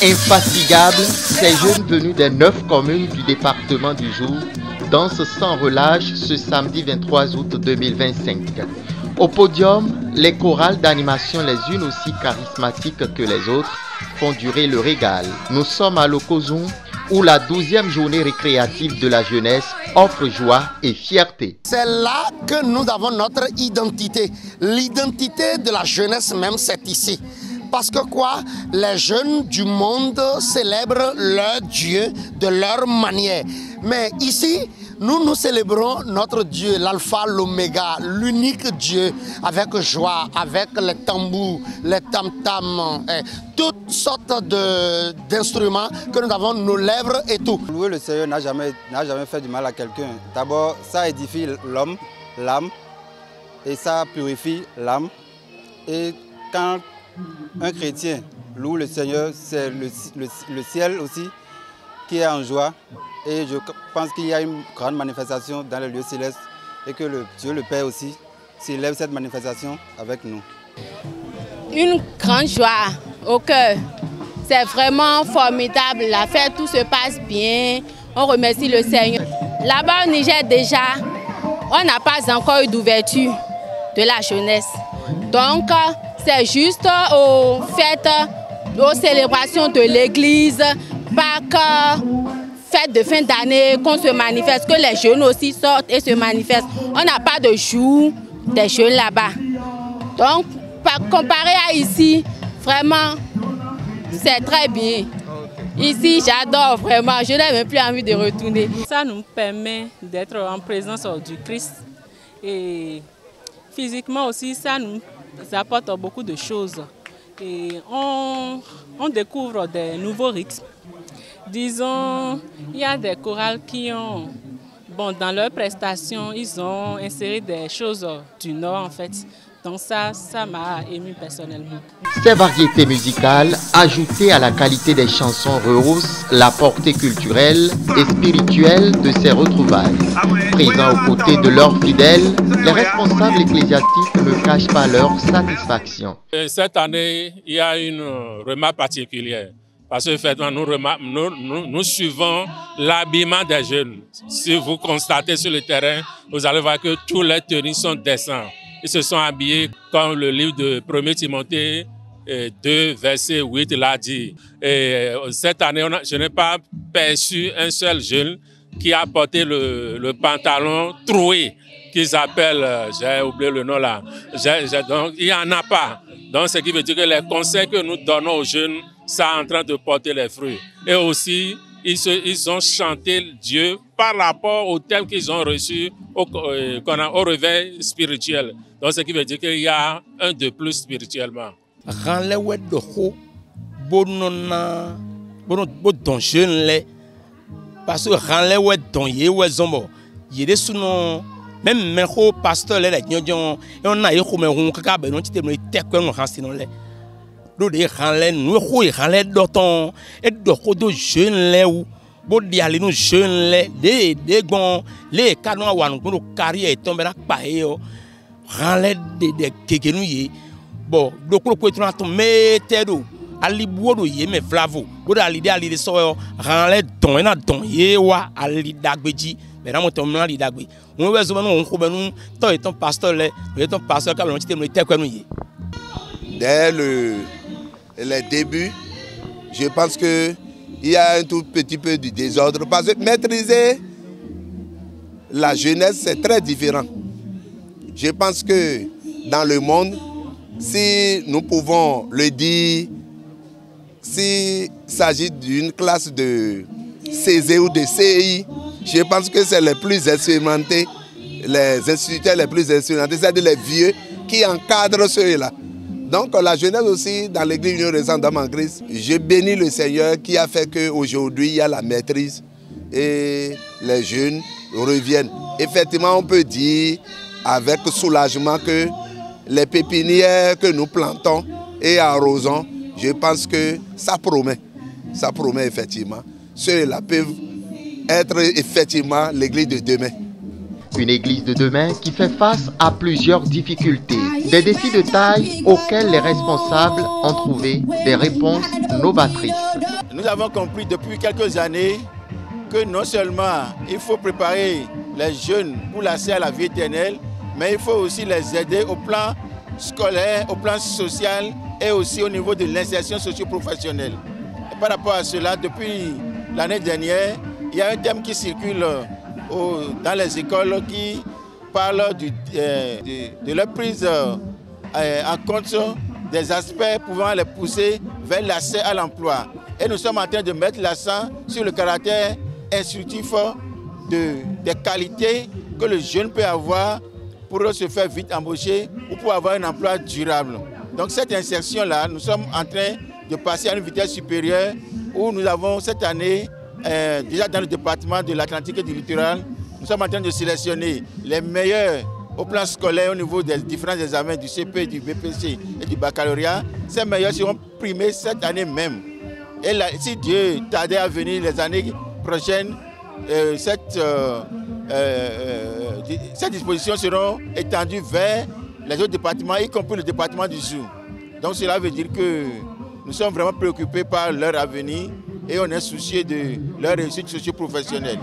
Infatigables, ces jeunes venus des 9 communes du département du Jour dansent sans relâche ce samedi 23 août 2025. Au podium, les chorales d'animation, les unes aussi charismatiques que les autres, font durer le régal. Nous sommes à l'Okozum, où la 12e journée récréative de la jeunesse offre joie et fierté. C'est là que nous avons notre identité. L'identité de la jeunesse même, c'est ici. Parce que quoi, les jeunes du monde célèbrent leur Dieu de leur manière. Mais ici, nous célébrons notre Dieu, l'alpha, l'oméga, l'unique Dieu, avec joie, avec les tambours, les tam-tams, toutes sortes d'instruments que nous avons, nos lèvres et tout. Louer le Seigneur n'a jamais fait du mal à quelqu'un. D'abord, ça édifie l'homme, l'âme, et ça purifie l'âme. Et quand un chrétien loue le Seigneur, c'est le ciel aussi qui est en joie. Et je pense qu'il y a une grande manifestation dans le lieu céleste et que Dieu le Père aussi célèbre cette manifestation avec nous. Une grande joie au cœur. C'est vraiment formidable. La fête, tout se passe bien. On remercie le Seigneur. Là-bas au Niger déjà, on n'a pas encore eu d'ouverture de la jeunesse. Donc, c'est juste aux fêtes, aux célébrations de l'église, Pâques, fêtes de fin d'année qu'on se manifeste, que les jeunes aussi sortent et se manifestent. On n'a pas de jour des jeunes là-bas. Donc, comparé à ici, vraiment, c'est très bien. Ici, j'adore vraiment, je n'ai même plus envie de retourner. Ça nous permet d'être en présence du Christ. Et physiquement aussi, ça nous apporte beaucoup de choses. Et on découvre des nouveaux rythmes. Disons, il y a des chorales qui ont, dans leurs prestations, ils ont inséré des choses du Nord en fait. Donc ça m'a ému personnellement. Ces variétés musicales, ajoutées à la qualité des chansons, rehaussent la portée culturelle et spirituelle de ces retrouvailles. Présents aux côtés de leurs fidèles, les responsables ecclésiastiques ne cachent pas leur satisfaction. Cette année, il y a une remarque particulière. Parce que nous suivons l'habillement des jeunes. Si vous constatez sur le terrain, vous allez voir que tous les tenues sont décents. Ils se sont habillés comme le livre de 1 Timothée 2, verset 8 l'a dit. Et cette année, je n'ai pas perçu un seul jeune qui a porté le pantalon troué, qu'ils appellent, j'ai oublié le nom là. Donc, il n'y en a pas. Donc, ce qui veut dire que les conseils que nous donnons aux jeunes, ça est en train de porter les fruits. Et aussi, ils ont chanté Dieu par rapport au thème qu'ils ont reçu au réveil spirituel. Donc, ce qui veut dire qu'il y a un de plus spirituellement. Parce que même mes pasteurs les gens on a eu comme un cas ben on t'était me tekwe no hansino le do de hanle nous ho hanle doton et do ko do jeune le ou bo di ali no jeune le de gon le canon wa no carrière tomber na pa e o hanle de kekenu ye bon do ko ko tuna to metedo ali buodo ye me flavo bo ali de so hanle don na don ye wa ali dagbeji. Dès les débuts, je pense qu'il y a un tout petit peu de désordre. Parce que maîtriser la jeunesse, c'est très différent. Je pense que dans le monde, si nous pouvons le dire, s'il s'agit d'une classe de CZ ou de CI, je pense que c'est les plus expérimentés, les instituteurs les plus expérimentés, c'est-à-dire les vieux qui encadrent ceux-là. Donc la jeunesse aussi, dans l'église Union Récente d'Homme en Christ, je bénis le Seigneur qui a fait qu'aujourd'hui il y a la maîtrise et les jeunes reviennent. Effectivement, on peut dire avec soulagement que les pépinières que nous plantons et arrosons, je pense que ça promet effectivement. Ceux-là peuvent être effectivement l'église de demain. Une église de demain qui fait face à plusieurs difficultés, des défis de taille auxquels les responsables ont trouvé des réponses novatrices. Nous avons compris depuis quelques années que non seulement il faut préparer les jeunes pour l'accès à la vie éternelle, mais il faut aussi les aider au plan scolaire, au plan social et aussi au niveau de l'insertion socio-professionnelle. Par rapport à cela, depuis l'année dernière, il y a un thème qui circule dans les écoles qui parle de leur prise en compte des aspects pouvant les pousser vers l'accès à l'emploi. Et nous sommes en train de mettre l'accent sur le caractère instructif des qualités que le jeune peut avoir pour se faire vite embaucher ou pour avoir un emploi durable. Donc cette insertion-là, nous sommes en train de passer à une vitesse supérieure où nous avons cette année, déjà dans le département de l'Atlantique et du littoral, nous sommes en train de sélectionner les meilleurs au plan scolaire au niveau des différents examens du CP, du BPC et du baccalauréat. Ces meilleurs seront primés cette année même. Et là, si Dieu tardait à venir les années prochaines, cette disposition seront étendues vers les autres départements, y compris le département du Zou. Donc cela veut dire que nous sommes vraiment préoccupés par leur avenir et on est soucieux de leur réussite socio-professionnelle.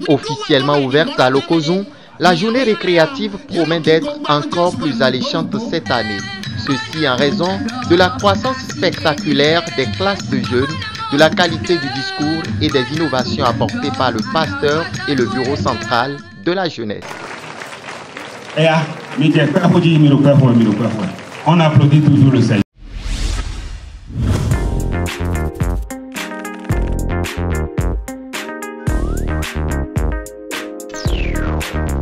Officiellement ouverte à l'Okozun, la journée récréative promet d'être encore plus alléchante cette année. Ceci en raison de la croissance spectaculaire des classes de jeunes, de la qualité du discours et des innovations apportées par le pasteur et le bureau central de la jeunesse. On applaudit toujours le Seigneur.